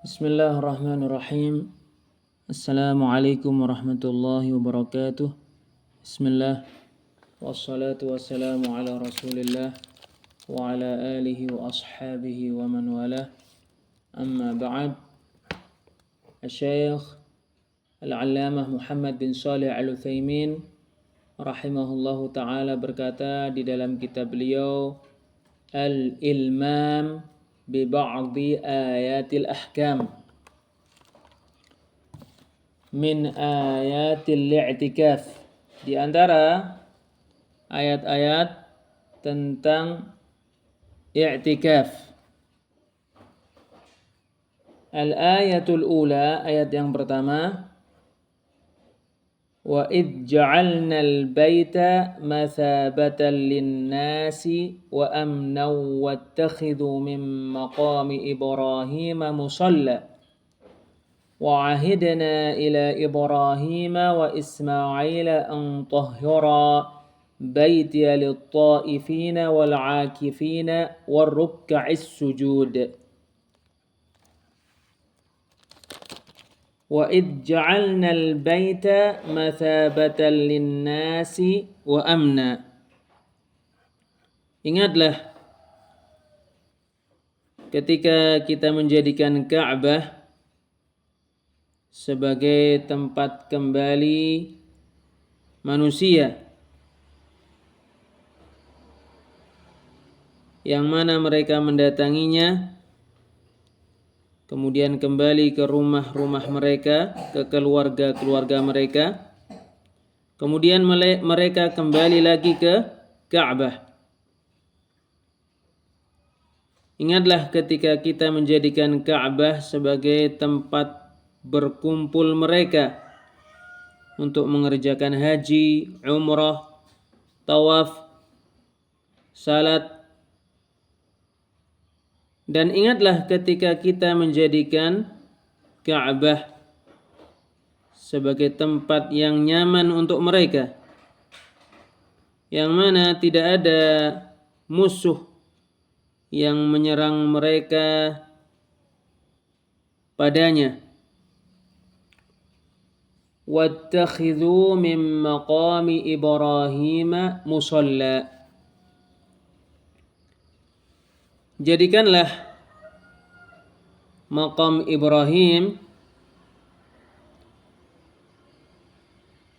Bismillahirrahmanirrahim. Assalamualaikum warahmatullahi wabarakatuh. Bismillah. Wassalatu wassalamu ala rasulillah wa ala alihi wa ashabihi wa man walah. Amma ba'd. Al-Syeikh Al-Allamah Muhammad bin Shalih Al-Utsaimin rahimahullahu ta'ala berkata di dalam kitab beliau Al-Ilmam bi ba'di ayatil ahkam min ayatil i'tikaf, di antara ayat-ayat tentang i'tikaf. Al-ayatul ula, ayat yang pertama, wa id ja'alna al-baita mathabatan lin-nasi wa amnan wattakhidhu min maqami Ibrahim musalla wa ahidna ila Ibrahim wa Ismail an tahhira baitiya lit-ta'ifina wal-'akifina war-ruk'is sujud. Wa id ja'alna al-baita mathabatan lin-nasi wa amna. Ingatlah ketika kita menjadikan Ka'bah sebagai tempat kembali manusia, yang mana mereka mendatanginya, kemudian kembali ke rumah-rumah mereka, ke keluarga-keluarga mereka, kemudian mereka kembali lagi ke Ka'bah. Ingatlah ketika kita menjadikan Ka'bah sebagai tempat berkumpul mereka untuk mengerjakan haji, umrah, tawaf, salat. Dan ingatlah ketika kita menjadikan Ka'bah sebagai tempat yang nyaman untuk mereka, yang mana tidak ada musuh yang menyerang mereka padanya. Wattakhidhu min maqami Ibrahim musalla. Jadikanlah maqam Ibrahim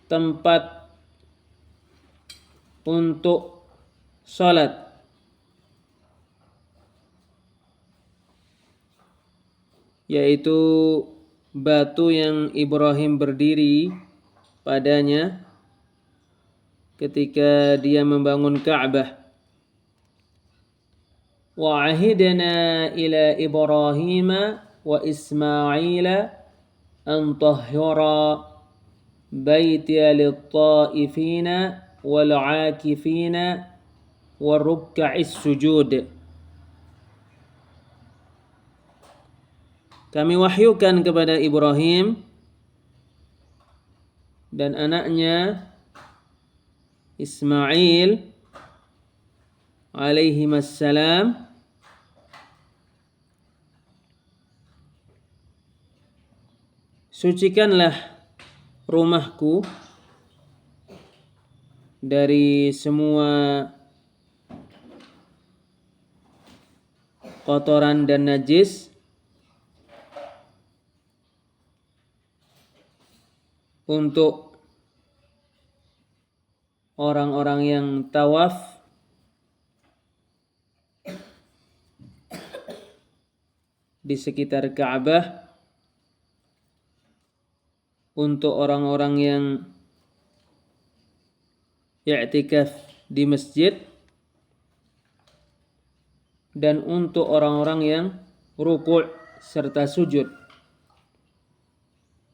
tempat untuk salat, yaitu batu yang Ibrahim berdiri padanya ketika dia membangun Ka'bah. Wa ahidna ila Ibrahim wa Ismail an tahhira baitiya lit-ta'ifina wal-'akifina war-ruk'is sujud. Kami wahyukan kepada Ibrahim dan anaknya Ismail alaihimassalam sucikanlah rumahku dari semua kotoran dan najis, untuk orang-orang yang tawaf di sekitar Ka'bah, untuk orang-orang yang i'tikaf di masjid, dan untuk orang-orang yang ruku' serta sujud,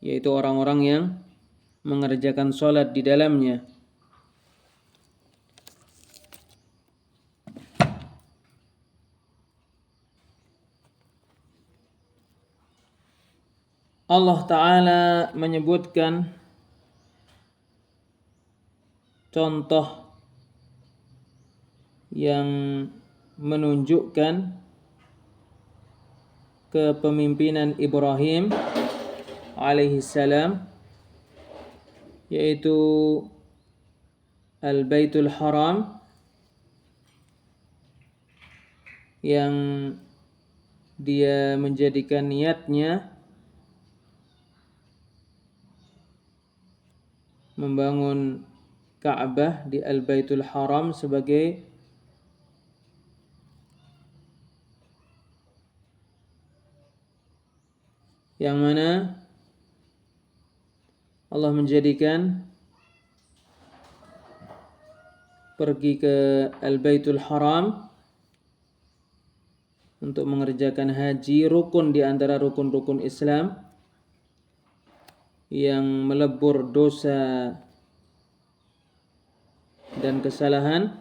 yaitu orang-orang yang mengerjakan sholat di dalamnya. Allah Ta'ala menyebutkan contoh yang menunjukkan kepemimpinan Ibrahim alaihi salam, yaitu Al-Baitul Haram, yang dia menjadikan niatnya membangun Ka'bah di Al-Baitul Haram sebagai yang mana Allah menjadikan pergi ke Al-Baitul Haram untuk mengerjakan haji, rukun di antara rukun-rukun Islam yang melebur dosa dan kesalahan.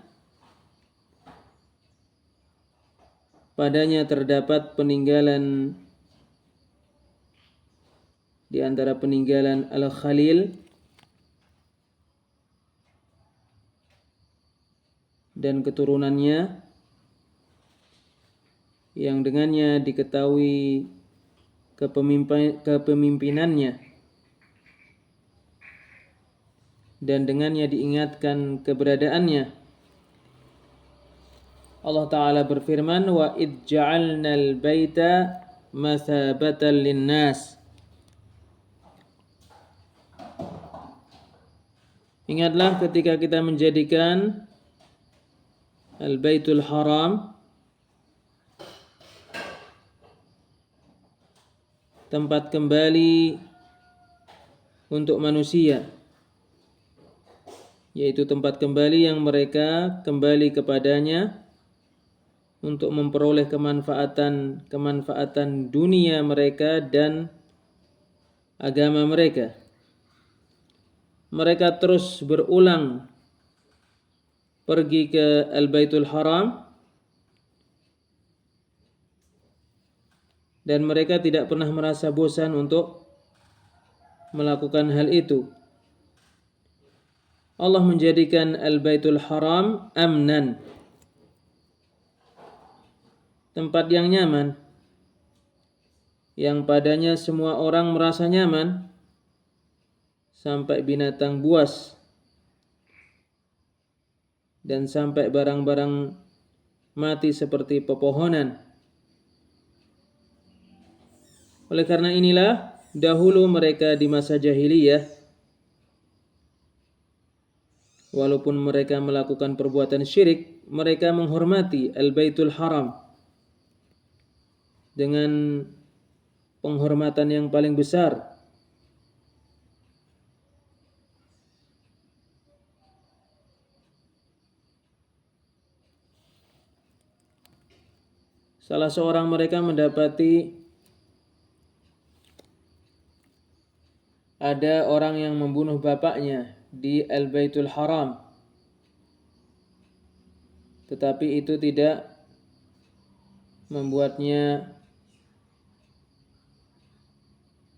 Padanya terdapat peninggalan di antara peninggalan Al-Khalil dan keturunannya, yang dengannya diketahui kepemimpinannya dan dengannya diingatkan keberadaannya. Allah Ta'ala berfirman, wa id ja'alnal baita mathabatan linnas. Ingatlah ketika kita menjadikan Al-Baitul Haram tempat kembali untuk manusia, yaitu tempat kembali yang mereka kembali kepadanya untuk memperoleh kemanfaatan dunia mereka dan agama mereka. Mereka terus berulang pergi ke Al-Baitul Haram dan mereka tidak pernah merasa bosan untuk melakukan hal itu. Allah menjadikan Al-Baitul Haram amnan, tempat yang nyaman, yang padanya semua orang merasa nyaman, sampai binatang buas dan sampai barang-barang mati seperti pepohonan. Oleh karena inilah dahulu mereka di masa jahiliyah, walaupun mereka melakukan perbuatan syirik, mereka menghormati Al-Baitul Haram dengan penghormatan yang paling besar. Salah seorang mereka mendapati ada orang yang membunuh bapaknya di Al-Baitul Haram, tetapi itu tidak membuatnya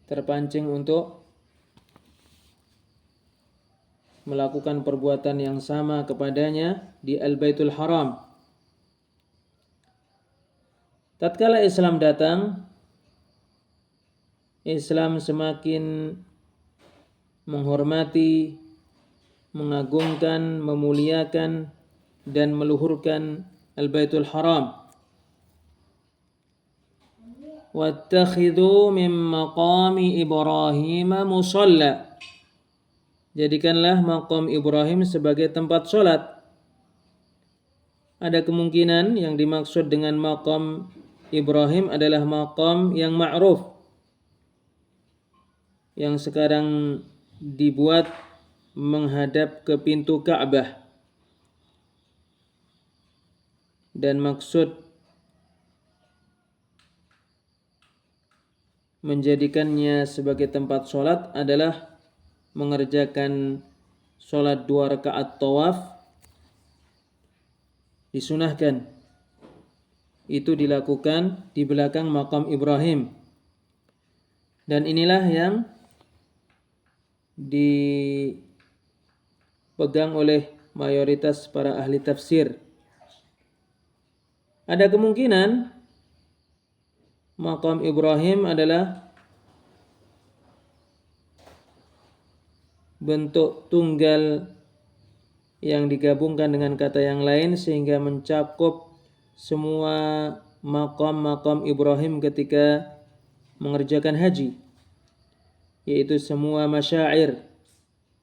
terpancing untuk melakukan perbuatan yang sama kepadanya di Al-Baitul Haram. Tatkala Islam datang, Islam semakin menghormati, mengagungkan, memuliakan dan meluhurkan Al-Baitul Haram. Wattakhidhu min maqami Ibrahim musalla. Jadikanlah maqam Ibrahim sebagai tempat sholat. Ada kemungkinan yang dimaksud dengan maqam Ibrahim adalah maqam yang ma'ruf, yang sekarang dibuat menghadap ke pintu Ka'bah, dan maksud menjadikannya sebagai tempat sholat adalah mengerjakan sholat 2 rakaat tawaf. Disunahkan itu dilakukan di belakang makam Ibrahim, dan inilah yang dipegang oleh mayoritas para ahli tafsir. Ada kemungkinan Maqam Ibrahim adalah bentuk tunggal yang digabungkan dengan kata yang lain sehingga mencakup semua maqam-maqam Ibrahim ketika mengerjakan haji, yaitu semua masyair,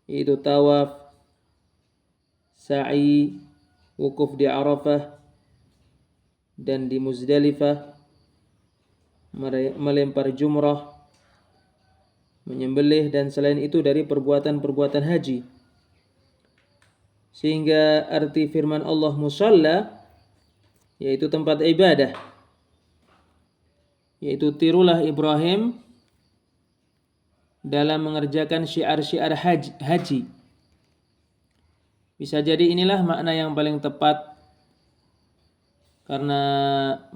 yaitu tawaf, sa'i, wukuf di Arafah dan di Muzdalifah, melempar jumrah, menyembelih, dan selain itu dari perbuatan-perbuatan haji. Sehingga arti firman Allah musalla, yaitu tempat ibadah, yaitu tirulah Ibrahim dalam mengerjakan syiar-syiar haji. Bisa jadi inilah makna yang paling tepat, karena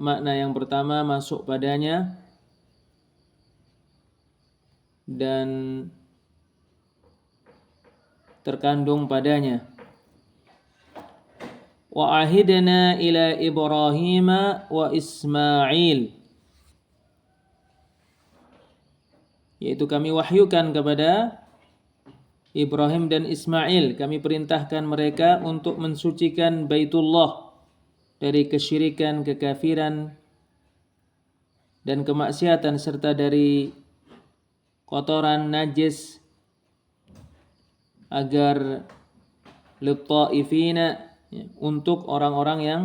makna yang pertama masuk padanya dan terkandung padanya. Wa ahidna ila Ibrahim wa Ismail, yaitu kami wahyukan kepada Ibrahim dan Ismail, kami perintahkan mereka untuk mensucikan Baitullah dari kesyirikan, kekafiran, dan kemaksiatan serta dari kotoran najis, agar lit-ta'ifina, untuk orang-orang yang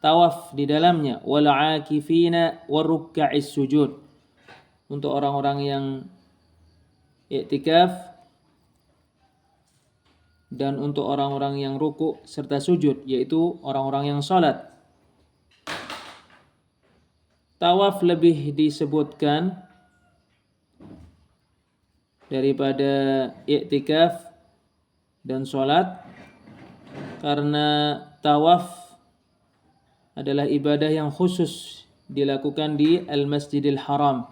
tawaf di dalamnya, wal 'akifina waruk'a'is sujud, untuk orang-orang yang i'tikaf dan untuk orang-orang yang ruku' serta sujud, yaitu orang-orang yang salat. Tawaf lebih disebutkan daripada i'tikaf dan salat karena tawaf adalah ibadah yang khusus dilakukan di Al-Masjidil Haram,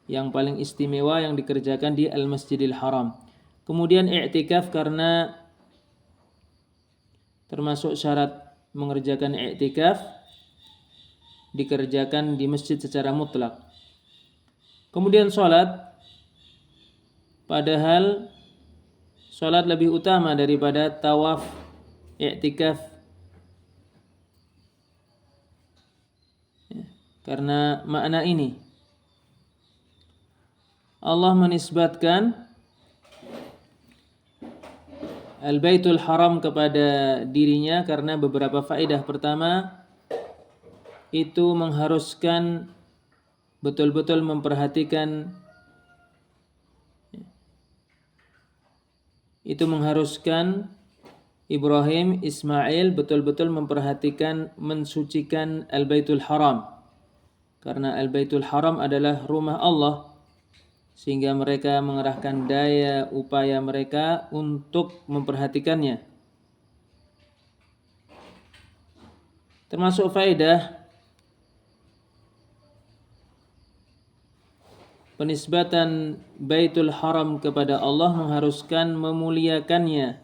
yang paling istimewa yang dikerjakan di Al-Masjidil Haram. Kemudian i'tikaf karena termasuk syarat mengerjakan i'tikaf dikerjakan di masjid secara mutlak. Kemudian salat, padahal salat lebih utama daripada tawaf, i'tikaf, karena makna ini. Allah menisbatkan Al-Baitul Haram kepada dirinya karena beberapa faedah. Pertama, itu mengharuskan betul-betul memperhatikan, itu mengharuskan Ibrahim, Ismail betul-betul memperhatikan mensucikan Al-Baitul Haram, karena Al-Baitul Haram adalah rumah Allah, sehingga mereka mengerahkan daya upaya mereka untuk memperhatikannya. Termasuk faedah penisbatan Baitul Haram kepada Allah mengharuskan memuliakannya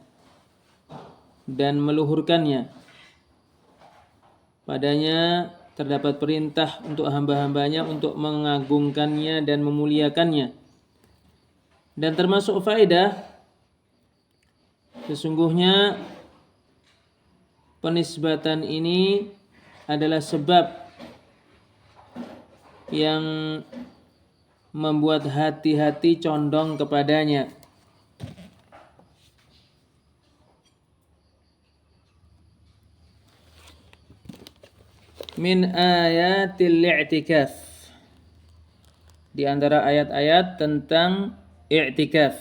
dan meluhurkannya. Padanya terdapat perintah untuk hamba-hambanya untuk mengagungkannya dan memuliakannya. Dan termasuk faedah, sesungguhnya penisbatan ini adalah sebab yang membuat hati-hati condong kepadanya. Min ayatil i'tikaf, di antara ayat-ayat tentang i'tikaf.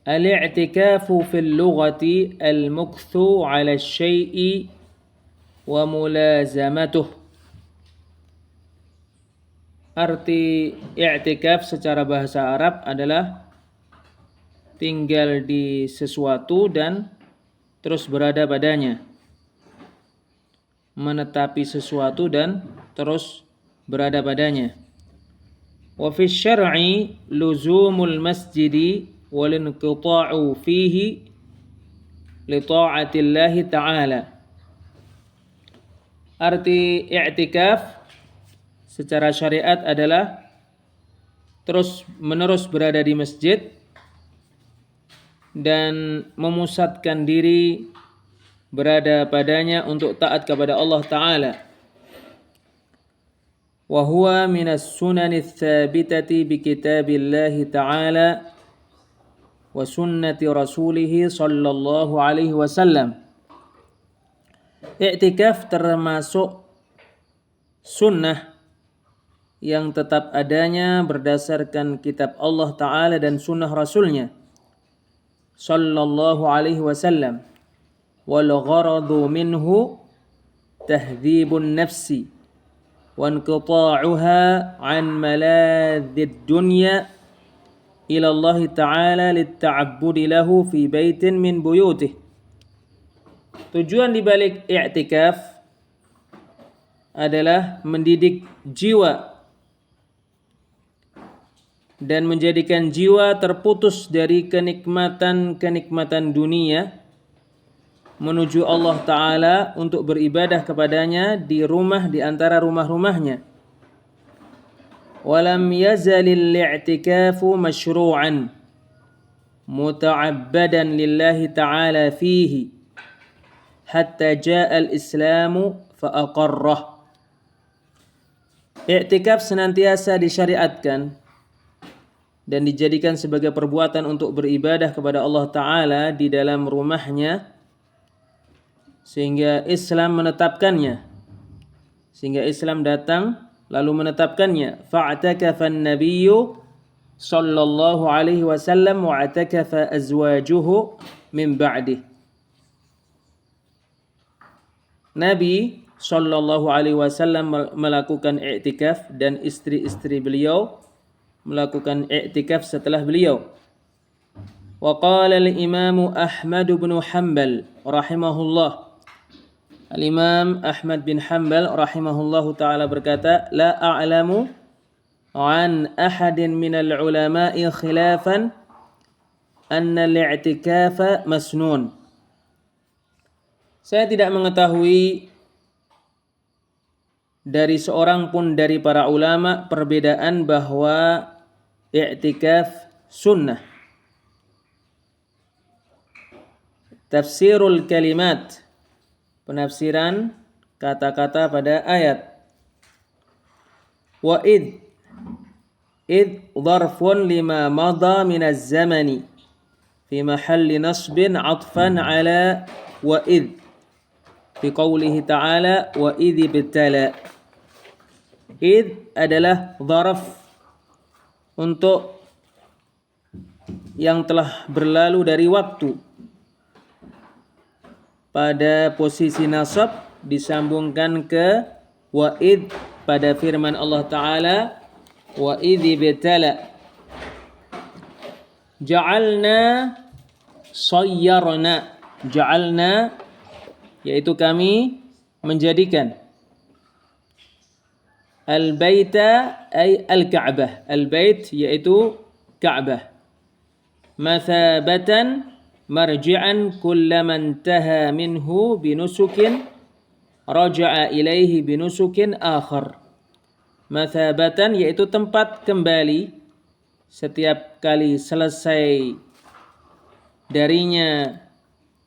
Al-i'tikafu fil lughati al-mukthu 'ala asy-syai'i wa mulazamatuh. Arti i'tikaf secara bahasa Arab adalah tinggal di sesuatu dan terus berada padanya, menetapi sesuatu dan terus berada padanya. Wa fi syar'i luzumul masjidi wal inqita'u fihi li ta'atillahi ta'ala. Arti i'tikaf secara syariat adalah terus menerus berada di masjid dan memusatkan diri berada padanya untuk taat kepada Allah Ta'ala. Wa huwa minas sunanith thabitati bi kitabillahi ta'ala wa sunnati rasulih sallallahu alaihi wasallam. I'tikaf termasuk sunnah yang tetap adanya berdasarkan kitab Allah Ta'ala dan sunnah Rasulnya sallallahu alaihi wasallam. Wal gharadu minhu tahdhibun nafsi wa inqita'uha an maladzid dunya ila Allah Ta'ala litta'abbudi lahu fi baitin min buyutih. Tujuan dibalik i'tikaf adalah mendidik jiwa dan menjadikan jiwa terputus dari kenikmatan-kenikmatan dunia menuju Allah Ta'ala untuk beribadah kepadanya di rumah di antara rumah-rumahnya. Walam yazalil i'tikafu masyru'an muta'abbadan lillahi ta'ala fihi hatta ja'al islamu fa'aqarrah. I'tikaf senantiasa disyariatkan dan dijadikan sebagai perbuatan untuk beribadah kepada Allah Ta'ala di dalam rumahnya sehingga Islam menetapkannya, sehingga Islam datang lalu menetapkannya. Fa'atakafan nabiyyu sallallahu alaihi wasallam wa atakafa azwajuhu min ba'dih. Nabi sallallahu alaihi wasallam melakukan i'tikaf dan istri-istri beliau melakukan i'tikaf setelah beliau. Wa qala al-Imam Ahmad bin Hanbal rahimahullah. Al-Imam Ahmad bin Hanbal rahimahullahu ta'ala berkata, la a'lamu an ahadin minal ulama'i khilafan anna al-i'tikafa masnun. Saya tidak mengetahui dari seorang pun dari para ulama perbedaan bahwa i'tikaf sunnah. Tafsirul kalimat, penafsiran kata-kata pada ayat. Wa id dharfun lima madha minaz zamani fi mahalli nasbin atfan ala wa id fi qawlihi ta'ala wa idh ibtala. Id adalah dharaf untuk yang telah berlalu dari waktu. Pada posisi nasab disambungkan ke wa'id pada firman Allah Ta'ala wa idh ibtala. Ja'alna sayyarna. Ja'alna yaitu kami menjadikan. Al-baita ay al-Ka'bah. Al-bait yaitu Ka'bah. Mathabatan marji'an kullaman taha minhu binusukin raja'a ilaihi binusukin akhar. Mathabatan yaitu tempat kembali setiap kali selesai darinya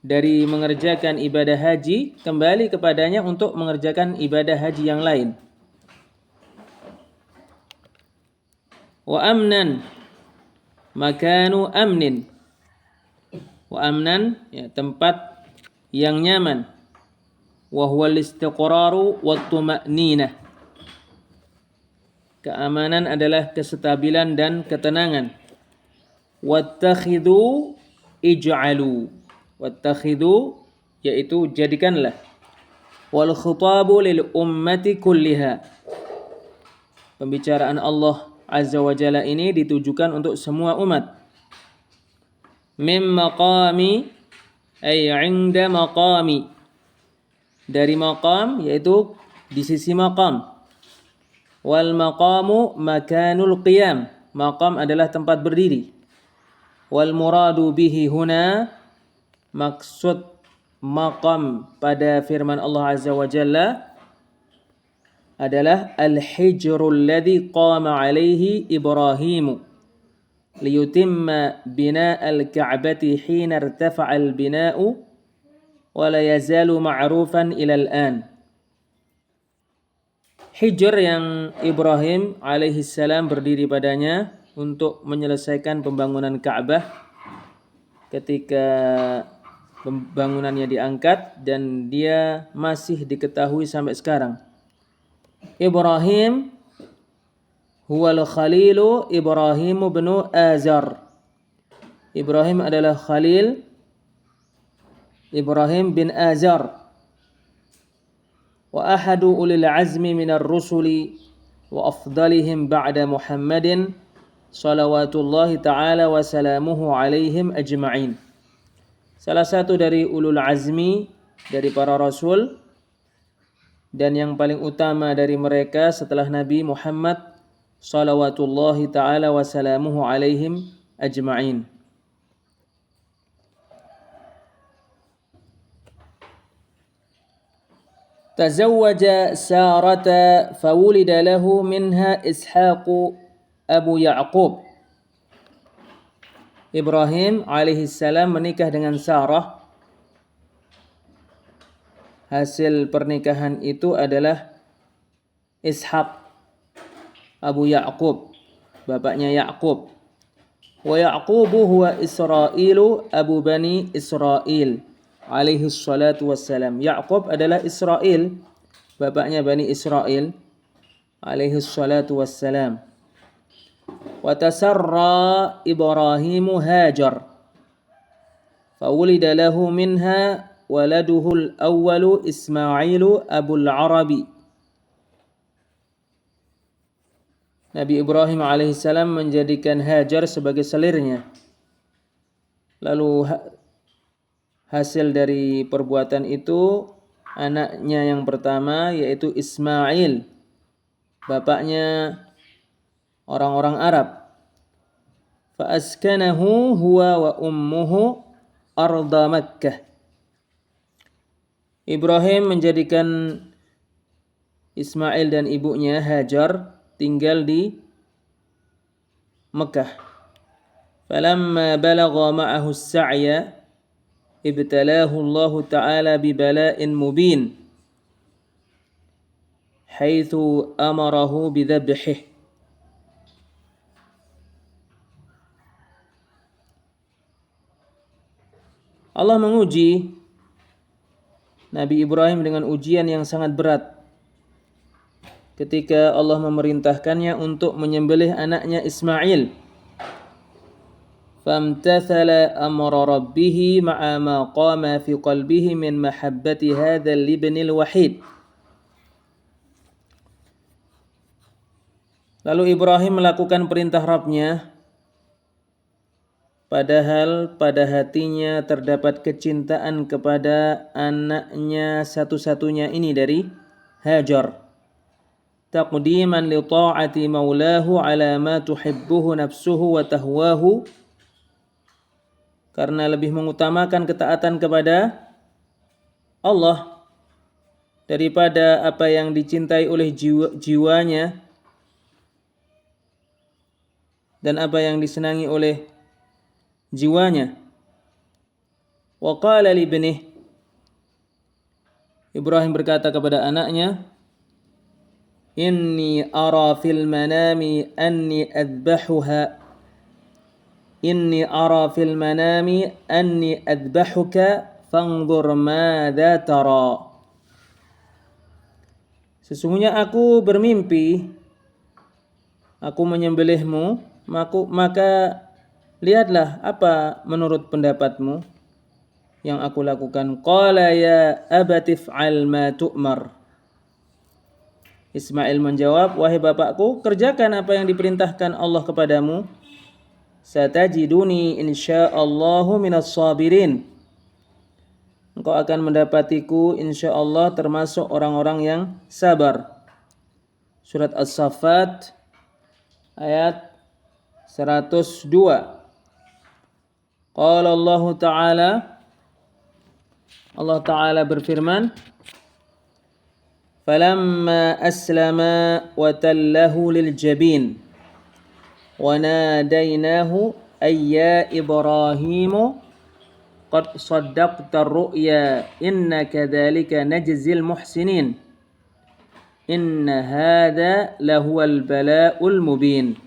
dari mengerjakan ibadah haji, kembali kepadanya untuk mengerjakan ibadah haji yang lain. Wa amnan, makanu amnin. Wa amnan, ya, tempat yang nyaman. Wa huwal istiqraru wat tuma'ninah. Keamanan adalah kestabilan dan ketenangan. Wattakhidhu ij'alu. Wattakhidhu yaitu jadikanlah. Wal khitabu lil ummati kulliha. Pembicaraan Allah Azza wa Jalla ini ditujukan untuk semua umat. Mim maqami ay 'inda maqami. Dari maqam yaitu di sisi maqam. Wal maqamu makanul qiyam. Maqam adalah tempat berdiri. Wal muradu bihi huna, maksud maqam pada firman Allah Azza wa Jalla adalah al-hijrul ladzi qama alaihi Ibrahimu liyutimma bina'al ka'bati hina irtafa'al bina'u wa la yazalu ma'rufan ilal an. Hijr yang Ibrahim alaihi salam berdiri padanya untuk menyelesaikan pembangunan Ka'bah ketika pembangunannya diangkat dan dia masih diketahui sampai sekarang. Ibrahim huwal khalilu Ibrahim bin Azar. Ibrahim adalah Khalil Ibrahim bin Azar. Wa ahadu ulil azmi minar rusuli wa afdalihim ba'da Muhammadin salawatullahi ta'ala wa salamuhu alaihim ajma'in. Salah satu dari ulul azmi dari para rasul dan yang paling utama dari mereka setelah Nabi Muhammad salawatullahi ta'ala wa salamuhu alaihim ajma'in. Tazawwaja Sarata fawulida lahu minha Ishaq Abu Ya'qub. Ibrahim alaihi salam menikah dengan Sarah. Hasil pernikahan itu adalah Ishaq Abu Ya'qub, bapaknya Ya'qub. Wa Ya'qubu huwa Israilu Abu Bani Israil alaihi salatu wassalam. Ya'qub adalah Israil, bapaknya Bani Israil alaihi salatu wassalam. Wa tasarra Ibrahimu Hajar fawulida lahu minha waladuhul awwalu Ismailu Abul Arabi. Nabi Ibrahim alaihissalam menjadikan Hajar sebagai selirnya. Lalu hasil dari perbuatan itu anaknya yang pertama yaitu Ismail, bapaknya orang-orang Arab. Fa askanahu huwa wa ummuhu arda Makkah. Ibrahim menjadikan Ismail dan ibunya Hajar tinggal di Mekah. Falamma balagha ma'ahu as-sa'ya ibtalahu Allah Ta'ala bi bala'in mubin haitsu amarahu bi dhabhihi. Allah menguji Nabi Ibrahim dengan ujian yang sangat berat ketika Allah memerintahkannya untuk menyembelih anaknya Ismail. Famtathala amra rabbih ma'a ma qama fi qalbihi min mahabbati hadzal ibnil wahid. Lalu Ibrahim melakukan perintah Rabb-Nya padahal pada hatinya terdapat kecintaan kepada anaknya satu-satunya ini dari Hajar. Taqdiman li ta'ati maulahu ala ma tuhibbuhu nafsuhu wa tahwahu, karena lebih mengutamakan ketaatan kepada Allah daripada apa yang dicintai oleh jiwanya dan apa yang disenangi oleh jiwanya. Wa qala li ibnih, Ibrahim berkata kepada anaknya, Inni ara fil manami anni adbahuha. Inni ara fil manami anni adbahuka fanzur madza tara. Sesungguhnya aku bermimpi aku menyembelihmu, maka lihatlah apa menurut pendapatmu yang aku lakukan. Qala ya abati fa'al ma tu'mar. Ismail menjawab, wahai bapakku, kerjakan apa yang diperintahkan Allah kepadamu. Satajiduni insyaallahu minas sabirin. Engkau akan mendapatiku insyaallah termasuk orang-orang yang sabar. Surat As-Saffat ayat 102. Qala Allah Ta'ala, Allah Ta'ala berfirman, falamma aslama wa tallahu lil jabin wa nadainahu ayya Ibrahimu qad saddaqta ar-ru'ya inna kadzalika najzil muhsinin inna hadza lahuwal bala'ul mubin.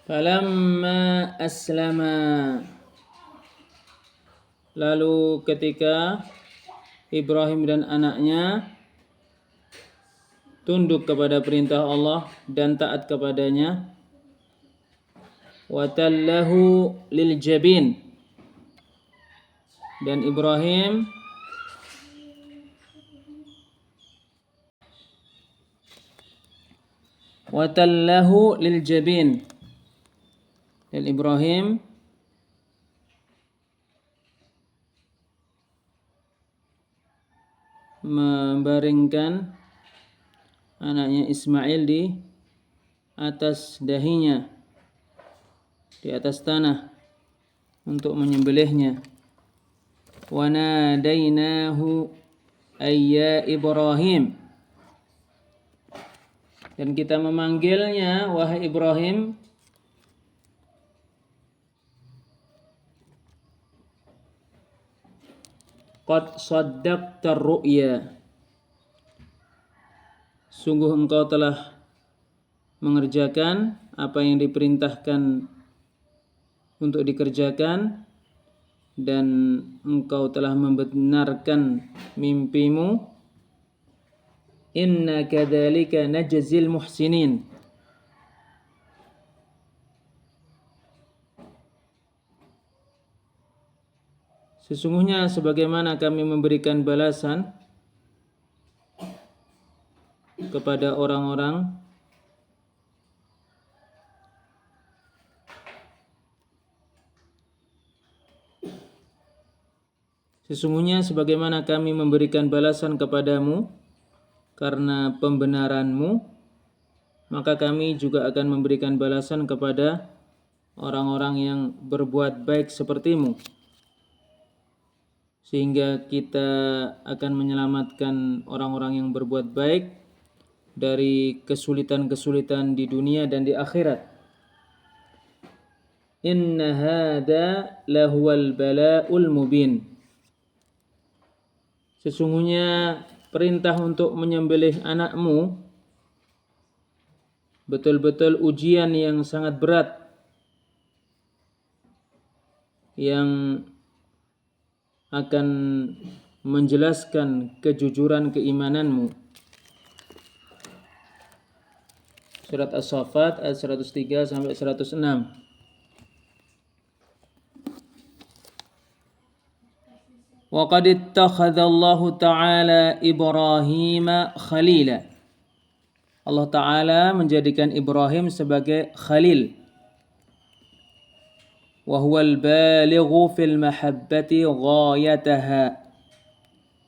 Falamma aslama, lalu ketika Ibrahim dan anaknya tunduk kepada perintah Allah dan taat kepadanya, wa tallahu lil jabin, dan Ibrahim wa tallahu lil jabin, dan Ibrahim membaringkan anaknya Ismail di atas dahinya, di atas tanah untuk menyembelihnya. Wa nadainahu ayya Ibrahim, dan kita memanggilnya, wahai Ibrahim. Qad saddaqta ar-ru'ya, sungguh engkau telah mengerjakan apa yang diperintahkan untuk dikerjakan, dan engkau telah membenarkan mimpimu. Inna kadzalika najzil muhsinin, sesungguhnya sebagaimana kami memberikan balasan kepada orang-orang sesungguhnya sebagaimana kami memberikan balasan kepadamu karena pembenaranmu, maka kami juga akan memberikan balasan kepada orang-orang yang berbuat baik sepertimu, sehingga kita akan menyelamatkan orang-orang yang berbuat baik dari kesulitan-kesulitan di dunia dan di akhirat. Inna hadza lahuwal bala'ul mubin, sesungguhnya perintah untuk menyembelih anakmu betul-betul ujian yang sangat berat, yang akan menjelaskan kejujuran keimananmu. Surat As-Saffat ayat 103 sampai 106. Wa qad ittakhadallahu ta'ala Ibrahima khalila, Allah Ta'ala menjadikan Ibrahim sebagai khalil. وهو البالغ في المحبة غايتها.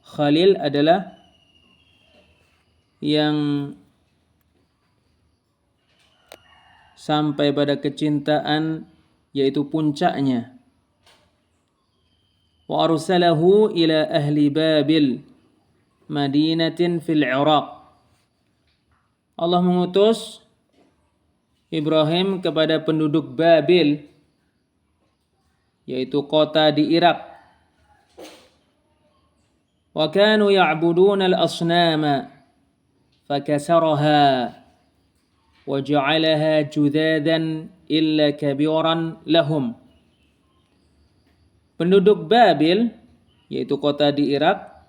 Khalil adalah yang sampai pada kecintaan, yaitu puncaknya. Wa arsalahu ila ahli Babil madinatin fil Iraq. Allah mengutus Ibrahim kepada penduduk Babil, yaitu kota di Irak. Wa kanu ya'buduna al-asnama fakasaraha wa ja'alaha judadan illa kabiran lahum. Penduduk Babil, yaitu kota di Irak,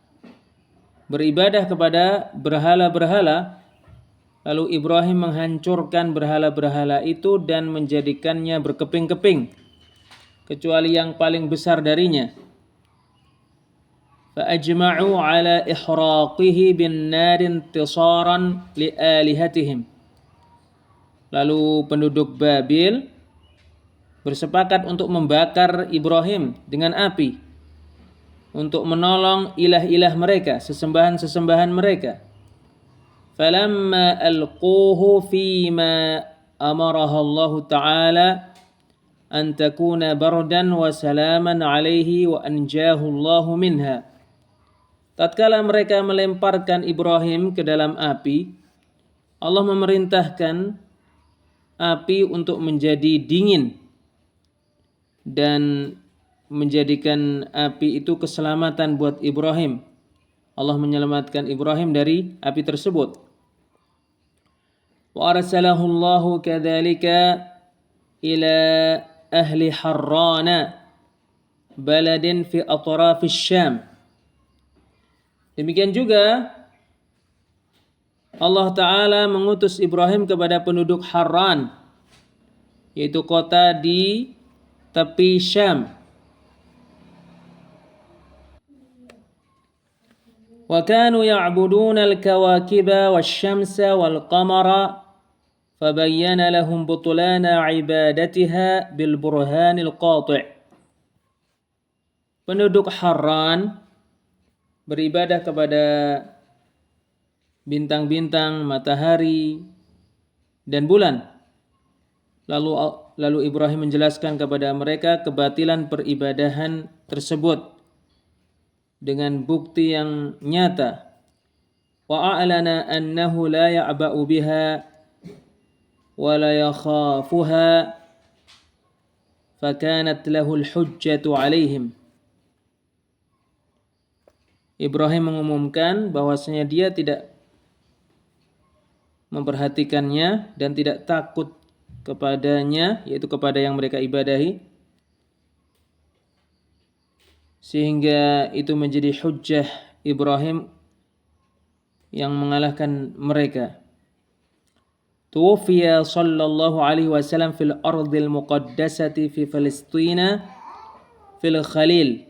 beribadah kepada berhala-berhala, lalu Ibrahim menghancurkan berhala-berhala itu dan menjadikannya berkeping-keping, kecuali yang paling besar darinya. Fa'ajma'u ala ihraqihi bin nar intisaran li alihatihim. Lalu penduduk Babil bersepakat untuk membakar Ibrahim dengan api untuk menolong ilah-ilah mereka, sesembahan-sesembahan mereka. Falamma alquhu fima amaraha Allah Ta'ala an takuna bardan wa salaman alaihi wa anjahu Allahu minha. Tatkala mereka melemparkan Ibrahim ke dalam api, Allah memerintahkan api untuk menjadi dingin dan menjadikan api itu keselamatan buat Ibrahim. Allah menyelamatkan Ibrahim dari api tersebut. Wa arsalahu Allahu kadzalika ila ahli Harrana baladin fi atrafis Syam. Demikian juga Allah Ta'ala mengutus Ibrahim kepada penduduk Harran, yaitu kota di tepi Syam. Wa kanu ya'buduna al-kawakiba wasyamsa wal-qamara fabayyana lahum butulana ibadatiha bil burhanil qati'. Penduduk Harran beribadah kepada bintang-bintang, matahari, dan bulan. Lalu Ibrahim menjelaskan kepada mereka kebatilan peribadahan tersebut dengan bukti yang nyata. Wa a'lana annahu la ya'ba'u biha wa la yakhafuha fakanat lahul hujjatu alaihim. Ibrahim mengumumkan bahwasanya dia tidak memperhatikannya dan tidak takut kepadanya, yaitu kepada yang mereka ibadahi, sehingga itu menjadi hujjah Ibrahim yang mengalahkan mereka. Tuwfiya sallallahu alaihi wasallam fil ardil muqaddasati fi Palestina fil Khalil.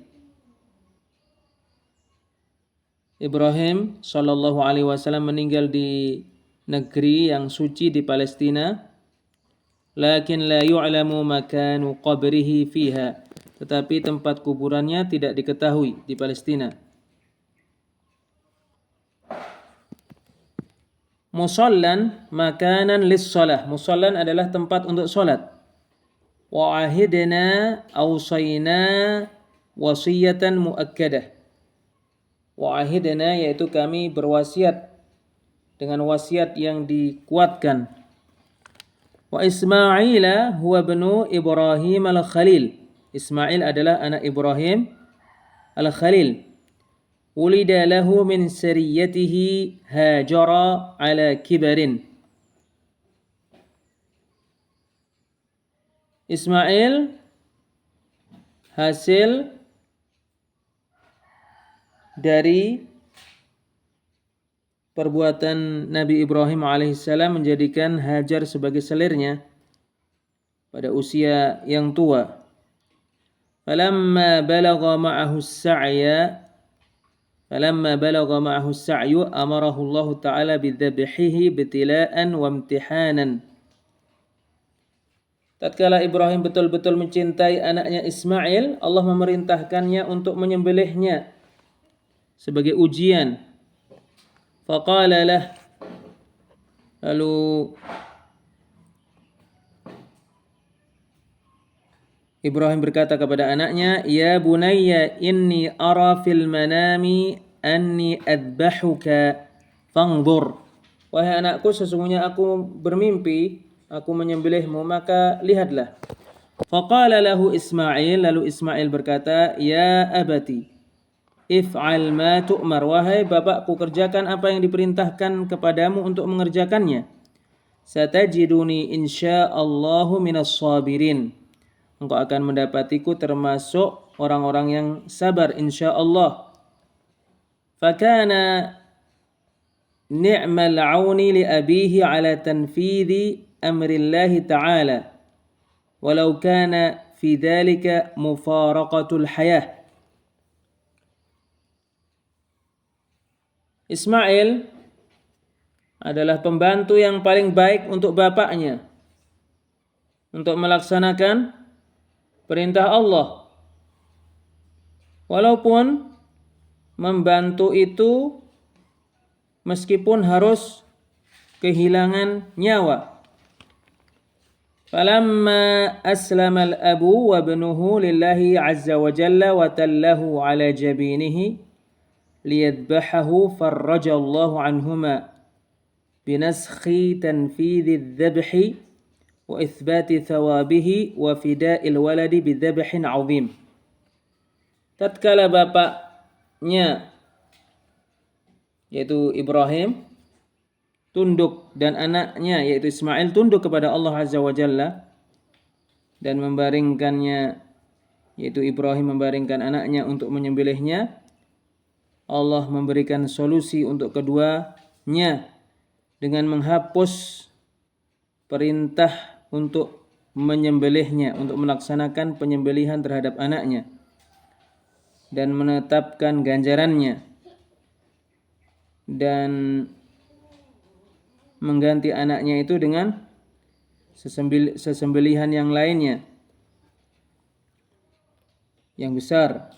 Ibrahim sallallahu alaihi wasallam meninggal di negeri yang suci di Palestina, lakin la yu'lamu makanu qabrihi fiha, tetapi tempat kuburannya tidak diketahui di Palestina. Musallan makanan lis-shalah. Musallan adalah tempat untuk salat. Wa ahidna awsayna wasiyatan muakkadah. Wa ahidna yaitu kami berwasiat dengan wasiat yang dikuatkan. Wa Ismaila huwa ibnu Ibrahim al-Khalil. Ismail adalah anak Ibrahim al-Khalil. Ulida lahu min sariyatihi Hajara ala kibarin. Ismail hasil dari perbuatan Nabi Ibrahim alaihissalam menjadikan Hajar sebagai selirnya pada usia yang tua. Falamma balagha ma'ahu as-sa'yu amarahu Allah Ta'ala bidzabhihi ibtila'an wa imtihanan. Tatkala Ibrahim betul-betul mencintai anaknya Ismail, Allah memerintahkannya untuk menyembelihnya sebagai ujian. Faqala lah, lalu Ibrahim berkata kepada anaknya, ya bunayya inni ara fil manami anni adbahuka fanzur. Wahai anakku, sesungguhnya aku bermimpi aku menyembelihmu, maka lihatlah. Faqala lahu Ismail, lalu Ismail berkata, ya abati if'al ma tu'mar. Wahai bapakku, kerjakan apa yang diperintahkan kepadamu untuk mengerjakannya. Satajiduni insyaallahu minas sabirin. Engkau akan mendapatiku termasuk orang-orang yang sabar insyaallah. Fakana ni'mal 'auni li abihi 'ala tanfidhi amrillahi ta'ala. Walau kana fi dhalika mufaraqatul hayah. Ismail adalah pembantu yang paling baik untuk bapaknya untuk melaksanakan perintah Allah. Walaupun membantu itu meskipun harus kehilangan nyawa. Falamma aslama al-abu wa ibnuhu lillahi azza wa jalla wa tallahu ala jabinihi liyadbahahu farrajallahu anhuma binaskhi tanfidhi dzabhi wa itsbati thawabihi wa fida'il waladi bidzabhin 'azim. Tatkala bapaknya yaitu Ibrahim tunduk dan anaknya yaitu Ismail tunduk kepada Allah Azza wa Jalla dan membaringkannya, yaitu Ibrahim membaringkan anaknya untuk menyembelihnya, Allah memberikan solusi untuk keduanya dengan menghapus perintah untuk menyembelihnya, untuk melaksanakan penyembelihan terhadap anaknya dan menetapkan ganjarannya dan mengganti anaknya itu dengan sesembelihan yang lainnya yang besar.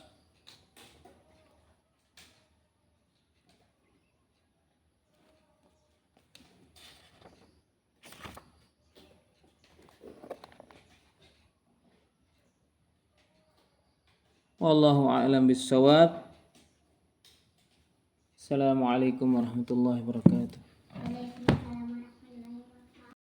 Wallahu a'lam bissawab. Assalamualaikum warahmatullahi wabarakatuh.